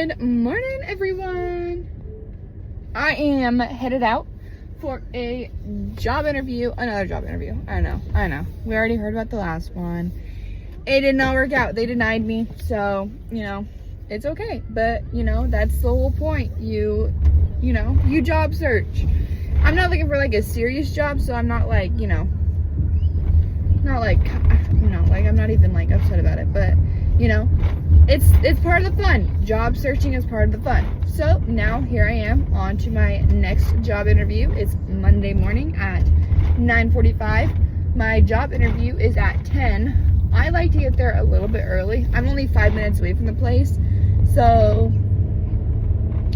Good morning, everyone. I am headed out for a job interview, another job interview. I know. We already heard about the last one. It did not work out. They denied me, so, it's okay. But, that's the whole point. You job search. I'm not looking for, like, a serious job, so I'm not, like, I'm not even, like, upset about it. But, it's part of the fun. Job searching is part of the fun. So now here I am on to my next job interview. It's Monday morning at 9:45. My job interview is at 10. I like to get there a little bit early. I'm only 5 minutes away from the place, so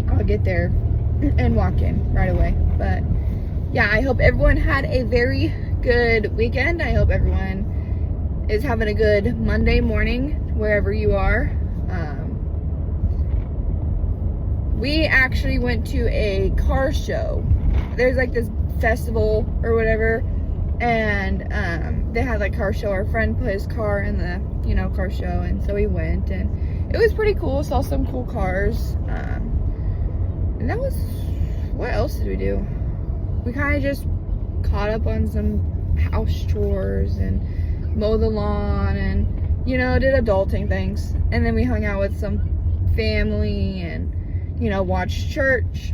I'll get there and walk in right away. But yeah, I hope everyone had a very good weekend. I hope everyone is having a good Monday morning wherever you are. We actually went to a car show. There's like this festival or whatever, and they had like car show. Our friend put his car in the car show, and so we went, and it was pretty cool. Saw some cool cars, and that was, what else did we do? We kind of just caught up on some house chores and mowed the lawn and did adulting things, and then we hung out with some family and watched church.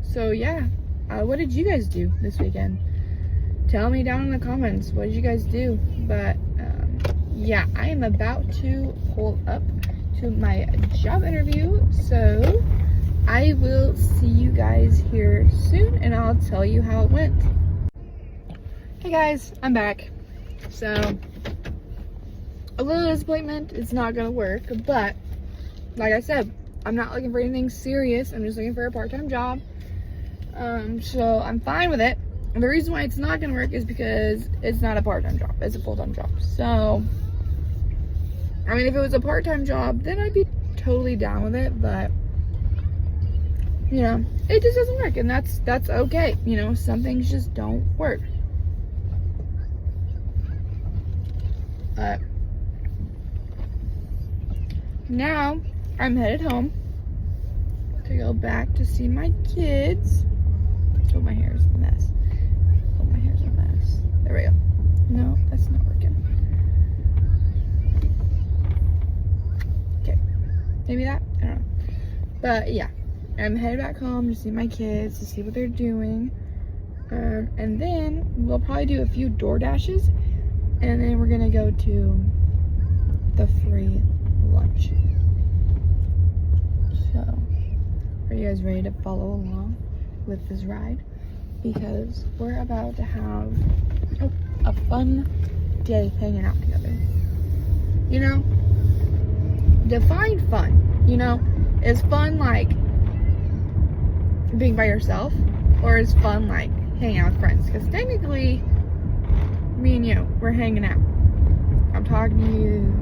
So yeah, what did you guys do this weekend? Tell me down in the comments, what did you guys do? But yeah, I am about to pull up to my job interview, so I will see you guys here soon, and I'll tell you how it went. Hey guys, I'm back. So a little disappointment, it's not gonna work, but like I said, I'm not looking for anything serious. I'm just looking for a part-time job. So I'm fine with it. And the reason why it's not gonna work is because it's not a part-time job, it's a full-time job. So I mean, if it was a part-time job, then I'd be totally down with it, but it just doesn't work, and that's okay. Some things just don't work. But now I'm headed home to go back to see my kids. Oh, my hair is a mess. There we go. No, that's not working. Okay, maybe that, I don't know. But yeah, I'm headed back home to see my kids, to see what they're doing, and then we'll probably do a few DoorDashes, and then we're gonna go to the free lunch. So, are you guys ready to follow along with this ride? Because we're about to have a fun day hanging out together. Define fun. Is fun like being by yourself, or is fun like hanging out with friends? Because technically, me and you, we're hanging out. I'm talking to you.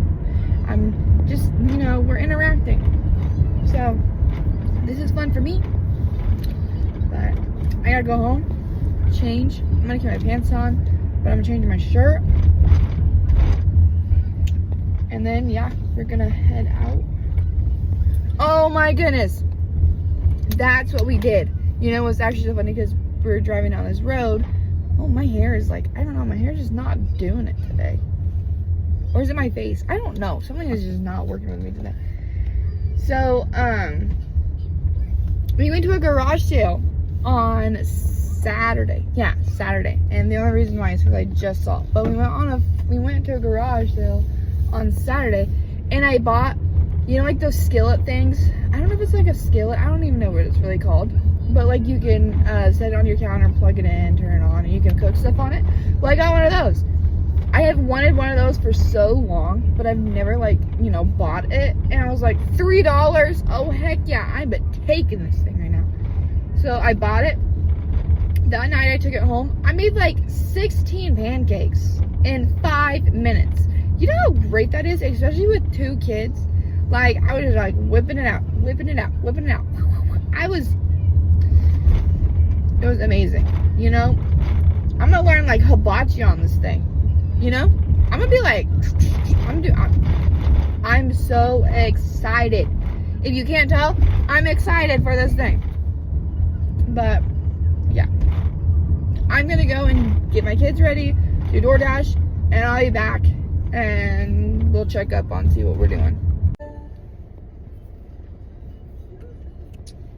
I'm just, we're interacting. So, this is fun for me. But I gotta go home, change. I'm gonna keep my pants on, but I'm changing my shirt. And then, yeah, we're gonna head out. Oh my goodness. That's what we did. It's actually so funny because we were driving down this road. Oh, my hair is like, I don't know, my hair's just not doing it today. Or is it my face? I don't know. Something is just not working with me today. So, we went to a garage sale on Saturday. Yeah, Saturday. And the only reason why is because I just saw it. But we went to a garage sale on Saturday, and I bought, like those skillet things. I don't know if it's like a skillet. I don't even know what it's really called. But like you can set it on your counter, plug it in, turn it on, and you can cook stuff on it. Well, I got one of those. I have wanted one of those for so long, but I've never bought it. And I was like, $3? Oh heck yeah, I'm taking this thing right now. So I bought it. That night I took it home. I made like 16 pancakes in 5 minutes. You know how great that is, especially with 2 kids? Like, I was just like whipping it out. It was amazing. I'm gonna learn like hibachi on this thing. I'm gonna be like, I'm so excited. If you can't tell, I'm excited for this thing. But yeah, I'm gonna go and get my kids ready, do DoorDash, and I'll be back and we'll check up on see what we're doing.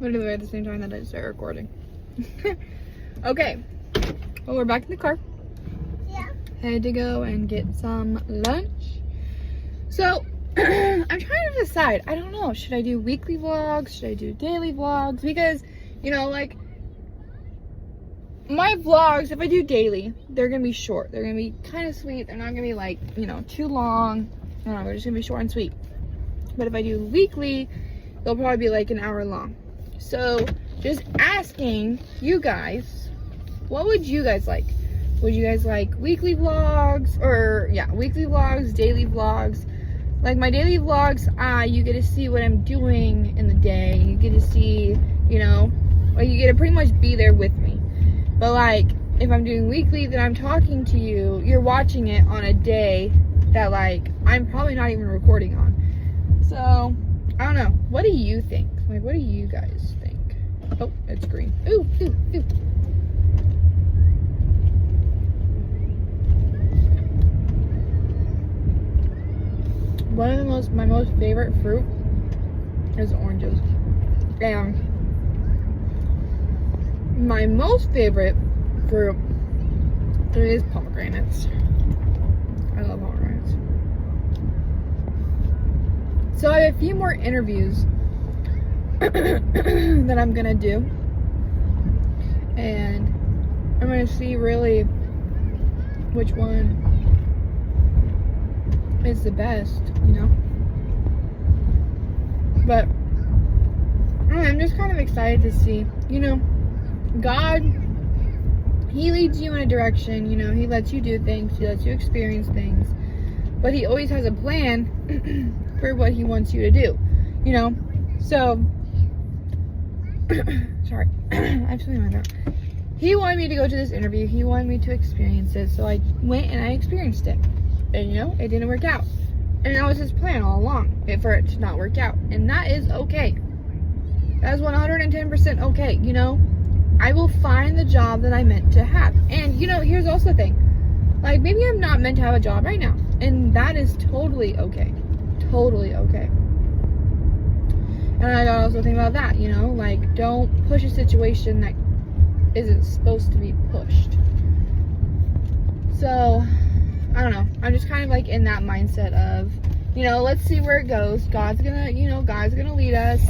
Literally at the same time that I start recording. Okay, well, we're back in the car. Yeah. Had to go and get some lunch. So I'm trying to decide. I don't know. Should I do weekly vlogs? Should I do daily vlogs? Because, you know, like, my vlogs, if I do daily, they're gonna be short. They're gonna be kind of sweet. They're not gonna be like, you know, too long. No, they're just gonna be short and sweet. But if I do weekly, they'll probably be like an hour long. So just asking you guys, what would you guys like? Would you guys like weekly vlogs? Or yeah, weekly vlogs, daily vlogs? Like my daily vlogs, you get to see what I'm doing in the day. You get to see, you know, like you get to pretty much be there with me. But like, if I'm doing weekly, then I'm talking to you, you're watching it on a day that like, I'm probably not even recording on. So, I don't know. What do you think? Like, what do you guys think? Oh, it's green. Ooh, ooh, ooh. One of my most favorite fruit is oranges. And my most favorite fruit is pomegranates. I love pomegranates. So I have a few more interviews that I'm gonna do, and I'm gonna see really which one is the best, you know. But I'm just kind of excited to see, you know, God, He leads you in a direction, you know, He lets you do things, He lets you experience things, but He always has a plan for what He wants you to do, you know. So sorry, I have something in my throat. He wanted me to go to this interview, He wanted me to experience it, so I went and I experienced it. And you know, it didn't work out. And that was His plan all along, for it to not work out. And that is okay. That is 110% okay, you know. I will find the job that I'm meant to have. And, you know, here's also the thing. Like, maybe I'm not meant to have a job right now. And that is totally okay. Totally okay. And I also think about that, you know. Like, don't push a situation that isn't supposed to be pushed. So, I don't know. I'm just kind of like in that mindset of, you know, let's see where it goes. God's gonna lead us,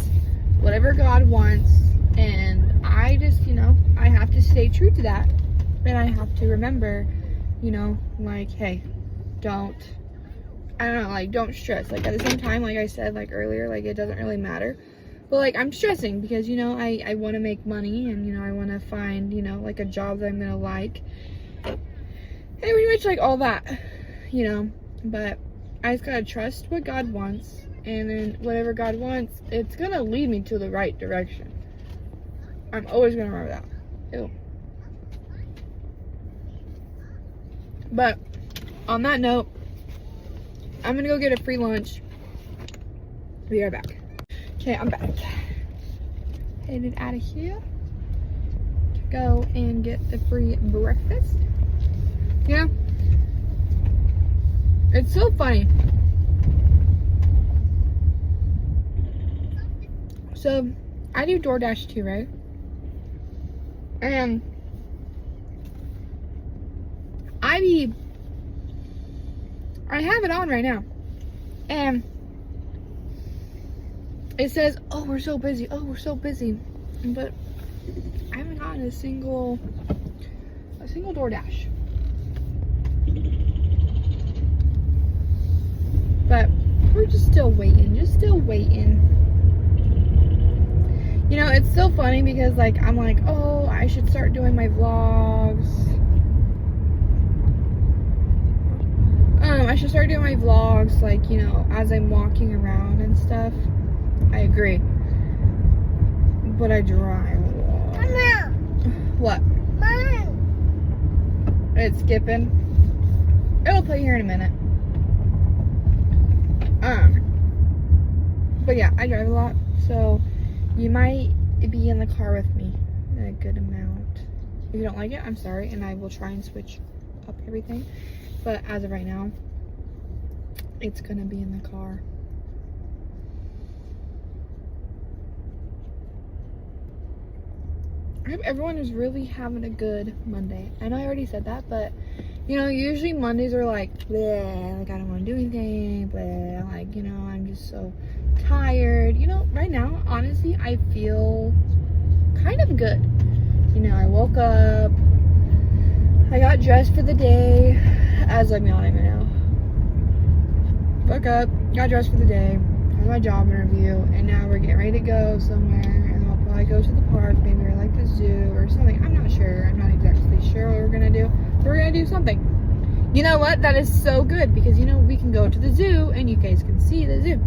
whatever God wants. And I just, you know, I have to stay true to that. And I have to remember, you know, like, hey, don't stress. Like, at the same time, like I said, like earlier, like, it doesn't really matter. But, like, I'm stressing because, you know, I want to make money and, you know, I want to find, you know, like a job that I'm going to like. And pretty much, like, all that, you know. But I just got to trust what God wants. And then whatever God wants, it's going to lead me to the right direction. I'm always going to remember that. Ew. But on that note, I'm going to go get a free lunch. Be right back. Okay, I'm back. Headed out of here to go and get the free breakfast. Yeah. It's so funny. So, I do DoorDash too, right? And I have it on right now. And it says, oh, we're so busy. Oh, we're so busy. But I haven't gotten a single DoorDash. But we're just still waiting. You know, it's so funny because, like, I'm like, oh, I should start doing my vlogs. I should start doing my vlogs, like, you know, as I'm walking around and stuff. I agree. But I drive a lot. Mama. What? Mom. It's skipping. It'll play here in a minute. But yeah. I drive a lot, so you might be in the car with me a good amount. If you don't like it, I'm sorry, and I will try and switch up everything. But as of right now, it's gonna be in the car. I hope everyone is really having a good Monday. I know I already said that, but you know, usually Mondays are like, bleh, like I don't want to do anything, bleh, like, you know, I'm just so tired. You know, right now, honestly, I feel kind of good. You know, I woke up, I got dressed for the day, as I'm yawning right now. Woke up, got dressed for the day, had my job interview, and now we're getting ready to go somewhere, and we'll probably go to the park, maybe or like the zoo or something. I'm not sure. I'm not exactly sure what we're gonna do. But we're gonna do something. You know what? That is so good because you know we can go to the zoo and you guys can see the zoo.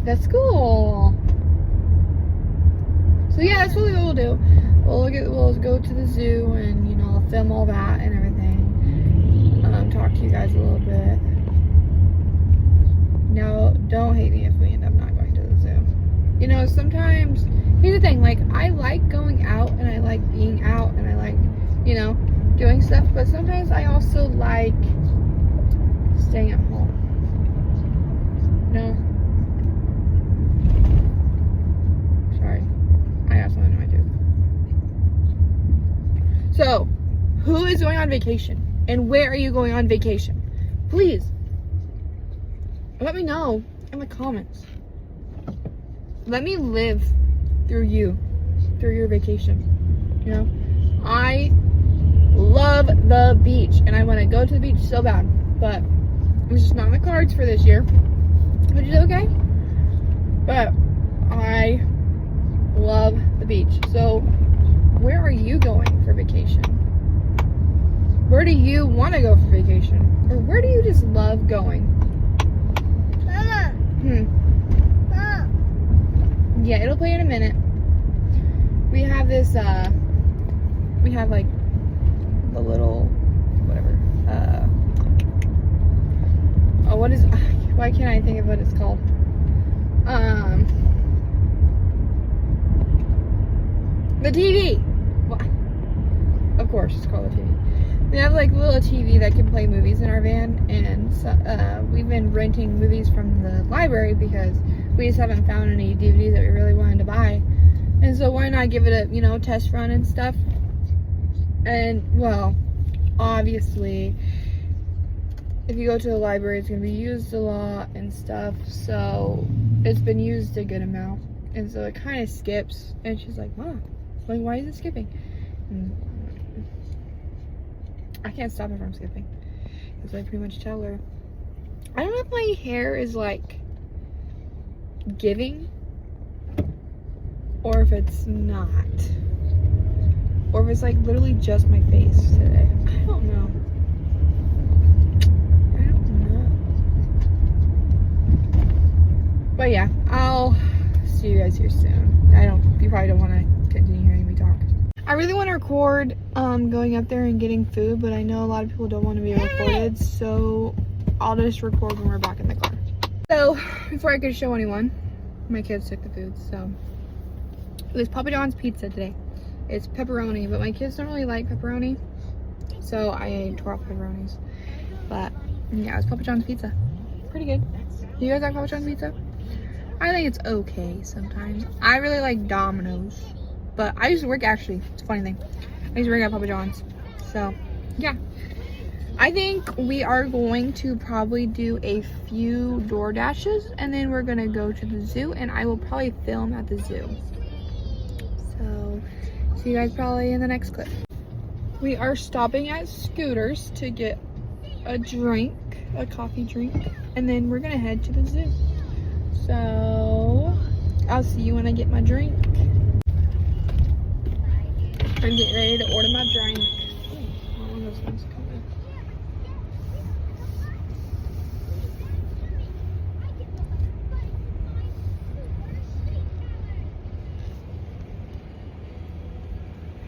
That's cool. So yeah, that's what we'll do. We'll go to the zoo and you know I'll film all that and everything. Talk to you guys a little bit. Now, don't hate me if we end up not going to the zoo. You know, sometimes, here's the thing, like, I like going out, and I like being out, and I like, you know, doing stuff, but sometimes I also like staying at home. No? Sorry. I got something in my tooth. So, who is going on vacation? And where are you going on vacation? Please, let me know in the comments. Let me live through you, through your vacation. You know, I love the beach and I want to go to the beach so bad, but it's just not in the cards for this year, which is okay. But I love the beach. So where are you going for vacation? Where do you want to go for vacation? Or where do you just love going? Mama. Mom. Yeah, it'll play in a minute. We have this, we have like the little, whatever, oh, what is, why can't I think of what it's called? The TV. What? Of course, it's called the TV. We have like a little TV that can play movies in our van, and so, we've been renting movies from the library because we just haven't found any DVDs that we really wanted to buy. And so why not give it a, you know, test run and stuff? And well, obviously, if you go to the library, it's gonna be used a lot and stuff. So it's been used a good amount, and so it kind of skips. And she's like, "Mom, like, why is it skipping?" And I can't stop it from skipping because I pretty much tell her. I don't know if my hair is like giving or if it's not, or if it's like literally just my face today. I don't know. But yeah, I'll see you guys here soon. You probably don't want to continue hearing me talk. I really want to record going up there and getting food, but I know a lot of people don't want to be recorded, so I'll just record when we're back in the car. So before I could show anyone, my kids took the food. So it was Papa John's pizza today. It's pepperoni, but my kids don't really like pepperoni, so I tore off pepperonis. But yeah, it was Papa John's pizza. Pretty good. Do you guys like Papa John's pizza? I think it's okay sometimes. I really like Domino's, but I used to work, actually, it's a funny thing, I used to work at Papa John's. So yeah, I think we are going to probably do a few DoorDashes, and then we're gonna go to the zoo, and I will probably film at the zoo. So see you guys probably in the next clip. We are stopping at Scooters to get a drink, a coffee drink, and then we're gonna head to the zoo. So I'll see you when I get my drink. I'm getting ready to order my drink. Oh, one of those ones coming.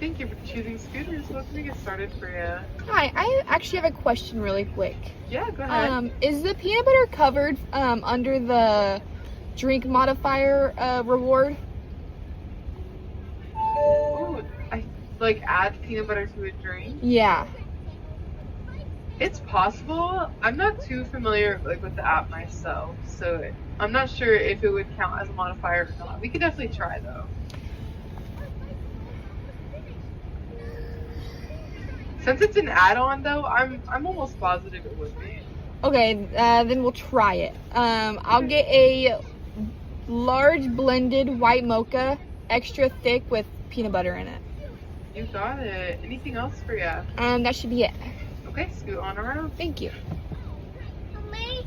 Thank you for choosing Scooters. What can we get started for you? Hi, I actually have a question really quick. Yeah, go ahead. Is the peanut butter covered under the drink modifier reward. Ooh, I like add peanut butter to a drink. Yeah. It's possible. I'm not too familiar like with the app myself, so I'm not sure if it would count as a modifier or not. We could definitely try though. Since it's an add-on though, I'm almost positive it would be. Okay, then we'll try it. I'll get a large blended white mocha, extra thick with peanut butter in it. You got it. Anything else for you? That should be it. Okay, scoot on around. Thank you. Mommy,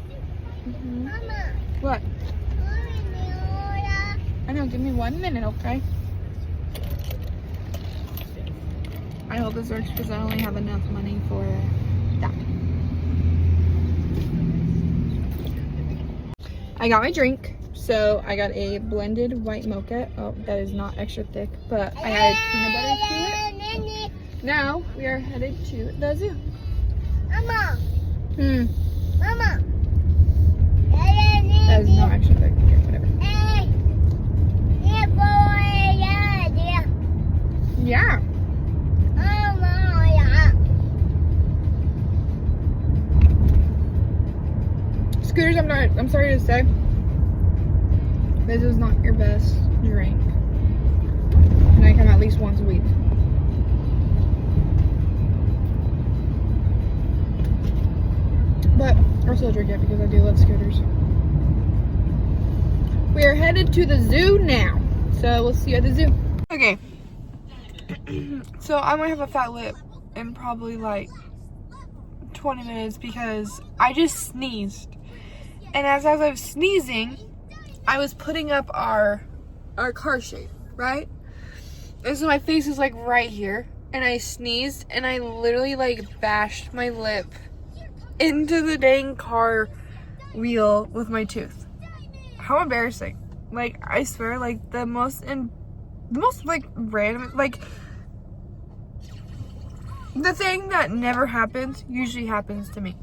Mhm. Mama, What? order. I know, give me 1 minute, okay? I hope this works because I only have enough money for that. I got my drink. So I got a blended white mocha. Oh, that is not extra thick, but I added peanut butter to it. Now we are headed to the zoo. Mama, That Mama. is not extra thick. Okay, whatever. Yeah. Scooters, I'm sorry to say, this is not your best drink. And I come at least once a week. But I'll still drink it because I do love Scooters. We are headed to the zoo now. So we'll see you at the zoo. Okay. So I might have a fat lip in probably like 20 minutes because I just sneezed. And as I was sneezing, I was putting up our car shade, right? And so my face is like right here. And I sneezed and I literally like bashed my lip into the dang car wheel with my tooth. How embarrassing. Like, I swear, like the most like random, like the thing that never happens usually happens to me.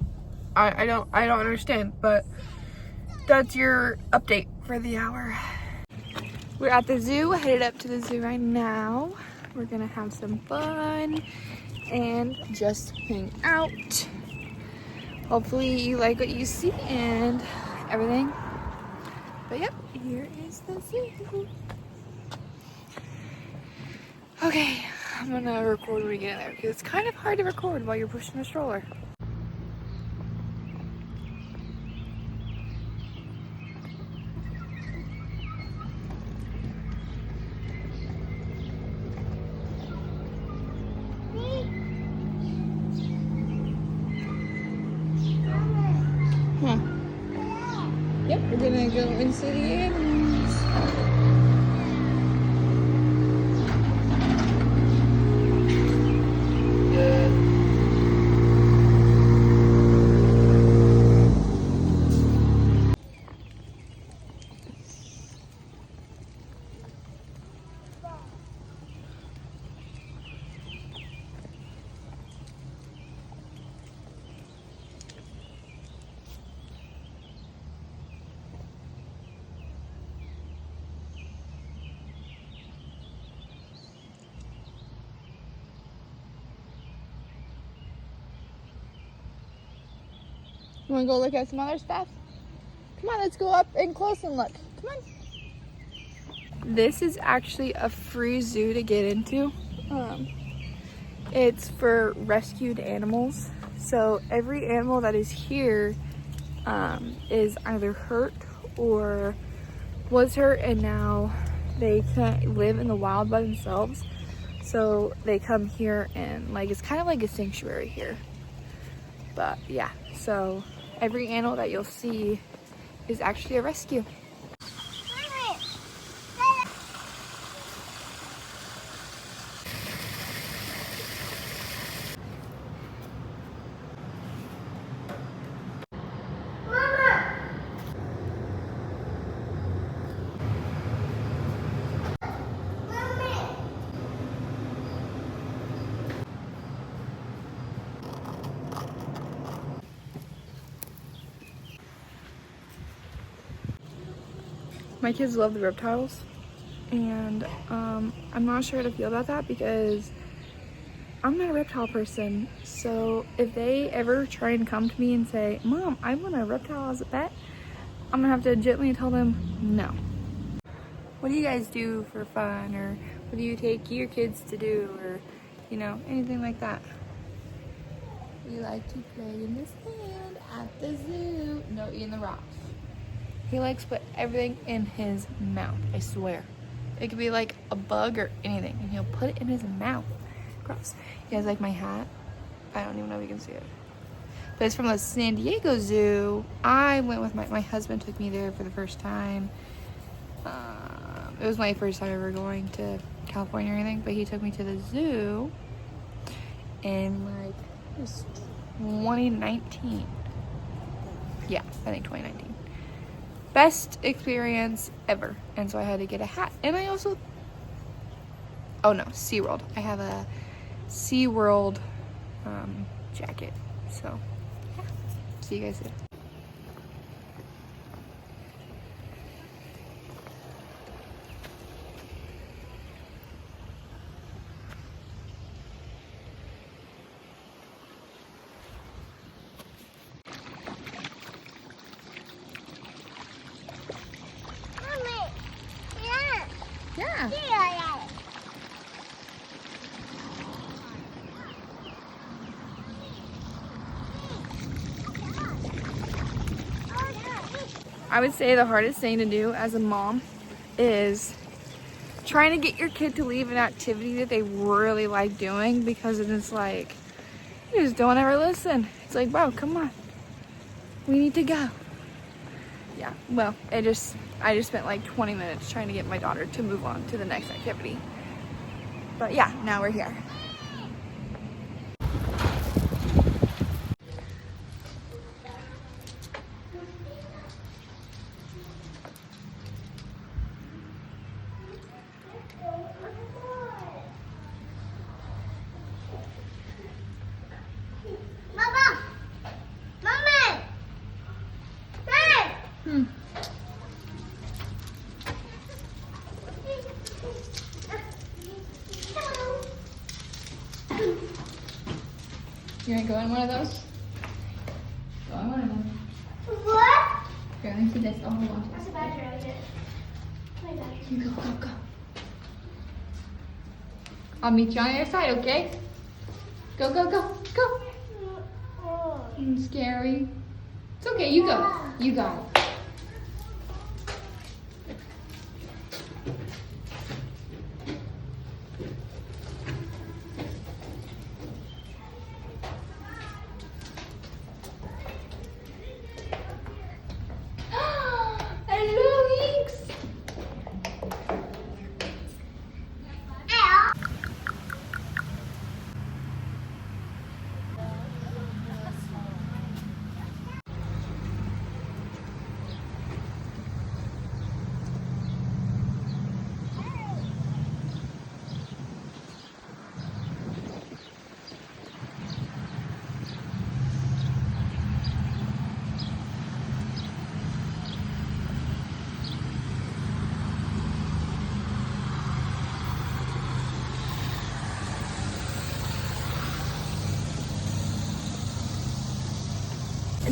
I don't understand, but that's your update for the hour. We're at the zoo, headed up to the zoo right now. We're gonna have some fun and just hang out. Hopefully you like what you see and everything. But yep, here is the zoo. Okay, I'm gonna record when we get in there because it's kind of hard to record while you're pushing a stroller. Huh. Yep, we're gonna go and see the animals. You wanna go look at some other stuff? Come on, let's go up and close and look. Come on. This is actually a free zoo to get into. It's for rescued animals. So every animal that is here is either hurt or was hurt and now they can't live in the wild by themselves. So they come here and like, it's kind of like a sanctuary here. But yeah, so every animal that you'll see is actually a rescue. My kids love the reptiles, and I'm not sure how to feel about that because I'm not a reptile person. So if they ever try and come to me and say, Mom, I want a reptile as a pet, I'm gonna have to gently tell them no. What do you guys do for fun, or what do you take your kids to do, or you know, anything like that? We like to play in the sand at the zoo. No, eating the rocks. He likes to put everything in his mouth, I swear. It could be like a bug or anything, and he'll put it in his mouth. Gross. You guys like my hat? I don't even know if you can see it. But it's from the San Diego Zoo. I went with my husband took me there for the first time. It was my first time ever going to California or anything, but he took me to the zoo in like, it was 2019. Yeah, I think 2019. Best experience ever. And so I had to get a hat. And I also, oh no, SeaWorld. I have a SeaWorld jacket. So, yeah. See you guys soon. Mommy. Yeah. Yeah. Yeah. I would say the hardest thing to do as a mom is trying to get your kid to leave an activity that they really like doing, because it's like, you just don't ever listen. It's like, wow, come on. We need to go. Yeah, well, I just spent like 20 minutes trying to get my daughter to move on to the next activity. But yeah, now we're here. Mama. Mommy. Dad. You wanna go in one of those? Go in one of them. What? Here, let me see this. I'll hold on to That's this. a battery right there. My battery. You go, go, go. I'll meet you on the other side, okay? Go, go, go, go. Scary. It's okay, you go. You got it. Hello, Inks.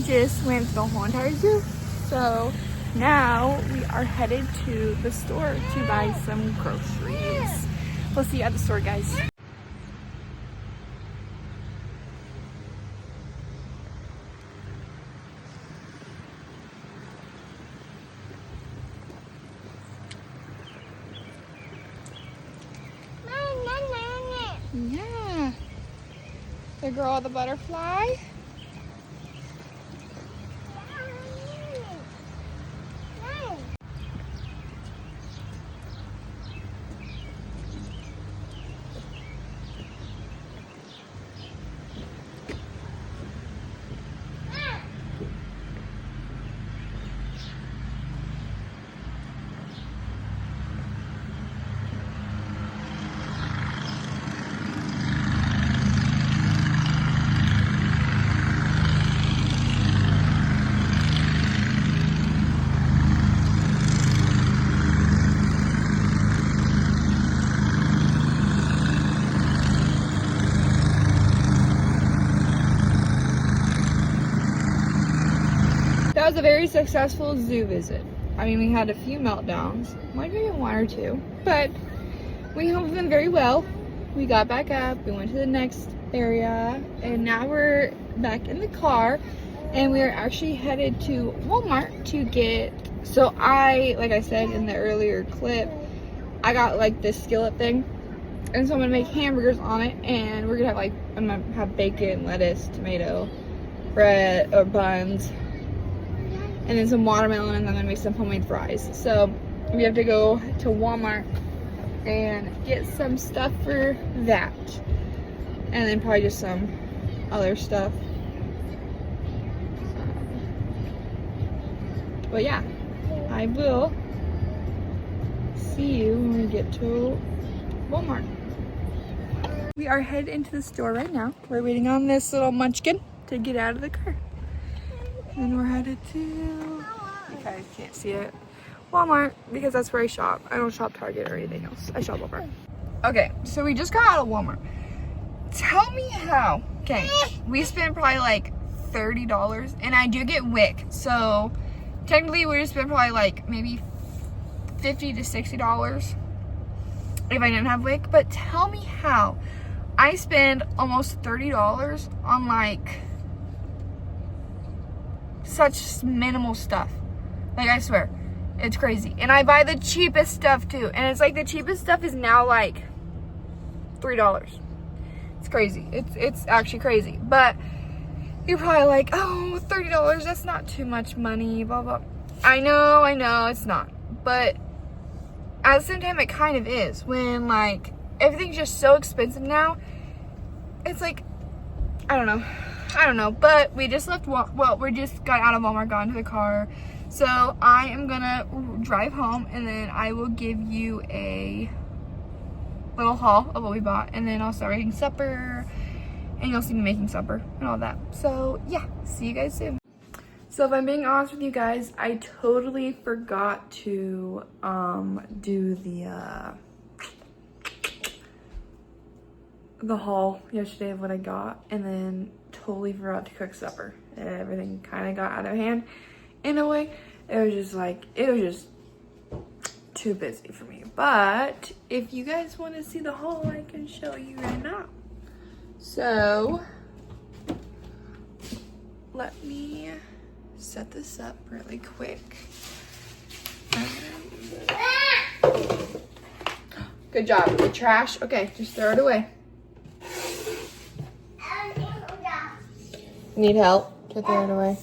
Just went to the whole entire zoo. So now we are headed to the store to buy some groceries. We'll see you at the store, guys. Yeah. The girl with the butterfly. that was a very successful zoo visit. I mean, we had a few meltdowns, might be one or two, but we handled them very well. We got back up, we went to the next area, and now we're back in the car, and we are actually headed to Walmart to get, so like I said in the earlier clip, I got like this skillet thing, and so I'm gonna make hamburgers on it, and we're gonna have I'm gonna have bacon, lettuce, tomato, bread, or buns, and then some watermelon, and then I'm gonna make some homemade fries. So we have to go to Walmart and get some stuff for that, and then probably just some other stuff. But yeah, I will see you when we get to Walmart. We are headed into the store right now. We're waiting on this little munchkin to get out of the car. And we're headed to, you guys can't see it, Walmart, because that's where I shop. I don't shop Target or anything else. I shop Walmart. Okay, so we just got out of Walmart. Tell me how. Okay, we spent probably like $30, and I do get WIC, so technically we just spent probably like maybe $50 to $60 if I didn't have WIC. But tell me how I spend almost $30 on like such minimal stuff. Like, I swear, it's crazy. And I buy the cheapest stuff too, and it's like the cheapest stuff is now like $3. It's crazy. It's actually crazy. But you're probably like, oh, $30, that's not too much money, blah blah. I know it's not, but at the same time it kind of is. When like everything's just so expensive now, it's like, I don't know, but we just left, we just got out of Walmart, got into the car, so I am gonna drive home, and then I will give you a little haul of what we bought, and then I'll start making supper, and you'll see me making supper and all that. So yeah, see you guys soon. So if I'm being honest with you guys, I totally forgot to do the haul yesterday of what I got, and then totally forgot to cook supper. Everything kind of got out of hand in a way. It was just too busy for me. But if you guys want to see the haul, I can show you right now. So let me set this up really quick. Good job. The trash. Okay, just throw it away. Need help to throw it away?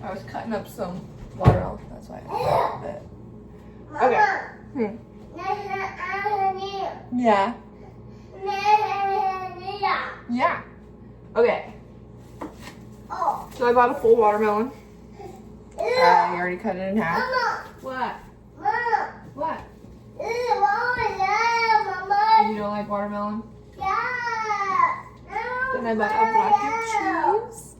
I was cutting up some watermelon, that's why I did that. Okay. Yeah. Yeah. Okay. So I bought a full watermelon. I already cut it in half. What? What? You don't like watermelon? Yeah. Then I bought a block of cheese.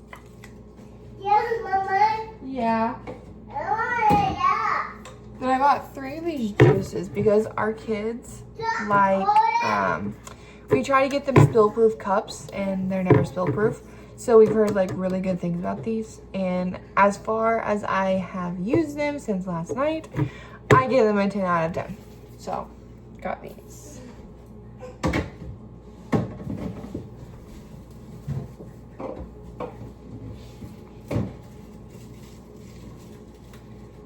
Yes, Mama. Yeah. Yeah. Then I bought 3 of these juices because our kids like, we try to get them spill-proof cups, and they're never spill-proof. So we've heard like really good things about these, and as far as I have used them since last night, I give them a 10 out of 10. So, got these.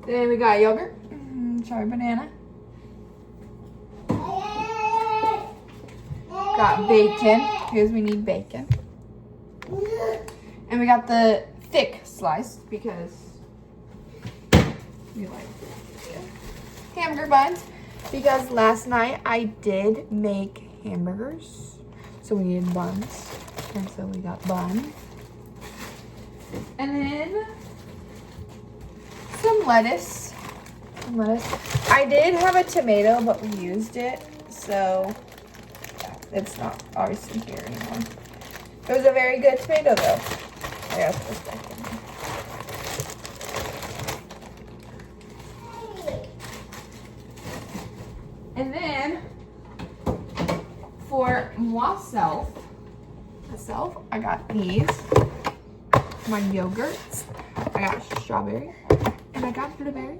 Then we got yogurt, sorry, banana. Got bacon, because we need bacon. And we got the thick slice because we like hamburger buns. Because last night I did make hamburgers, so we needed buns, and so we got buns. And then some lettuce. I did have a tomato, but we used it, so it's not obviously here anymore. It was a very good tomato though. I got this back in there. And then for myself, I got these, my yogurts. I got strawberry, and I got blueberry,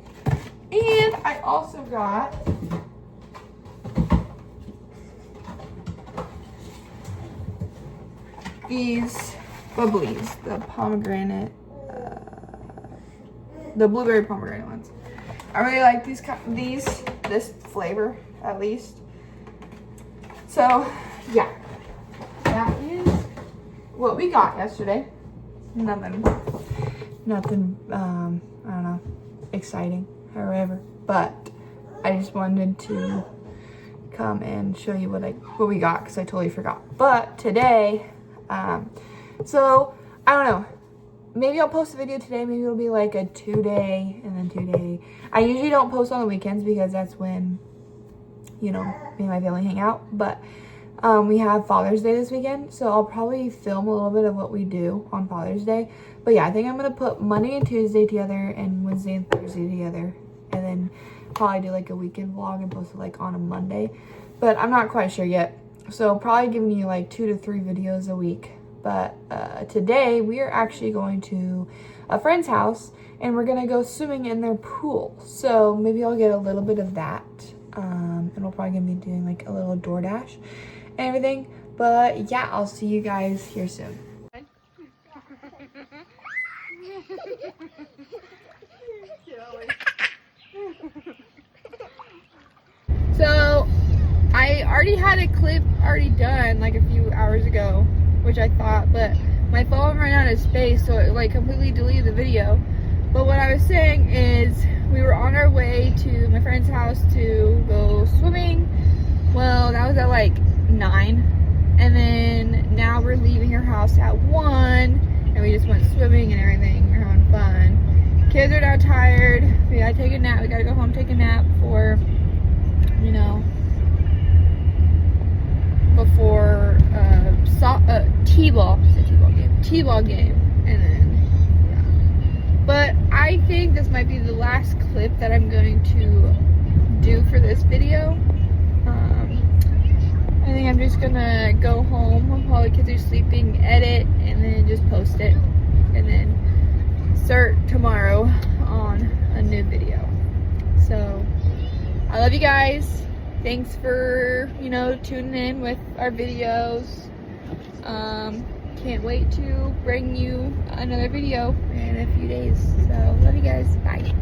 and I also got these bubblies, the pomegranate, the blueberry pomegranate ones. I really like this flavor at least. So yeah, that is what we got yesterday. Nothing, I don't know, exciting or whatever. But I just wanted to come and show you what we got because I totally forgot. But today, so I don't know. Maybe I'll post a video today. Maybe it'll be like a 2-day and then 2-day. I usually don't post on the weekends because that's when, you know, me and my family hang out. But we have Father's Day this weekend, so I'll probably film a little bit of what we do on Father's Day. But yeah, I think I'm gonna put Monday and Tuesday together and Wednesday and Thursday together, and then probably do like a weekend vlog and post it like on a Monday. But I'm not quite sure yet. So probably giving you like 2 to 3 videos a week. But today we are actually going to a friend's house and we're gonna go swimming in their pool. So maybe I'll get a little bit of that. And we'll probably gonna be doing like a little DoorDash and everything. But yeah, I'll see you guys here soon. So I already had a clip already done like a few hours ago, which I thought, but my phone ran out of space, so it like completely deleted the video. But what I was saying is we were on our way to my friend's house to go swimming. Well, that was at like 9, and then now we're leaving her house at 1, and we just went swimming and everything. We're having fun. Kids are now tired. We gotta take a nap. We gotta go home, take a nap for, you know, before T-ball game, and then yeah. But I think this might be the last clip that I'm going to do for this video. I think I'm just gonna go home while the kids are sleeping, edit, and then just post it, and then start tomorrow on a new video. So I love you guys. Thanks for, you know, tuning in with our videos. Can't wait to bring you another video in a few days. So love you guys. Bye.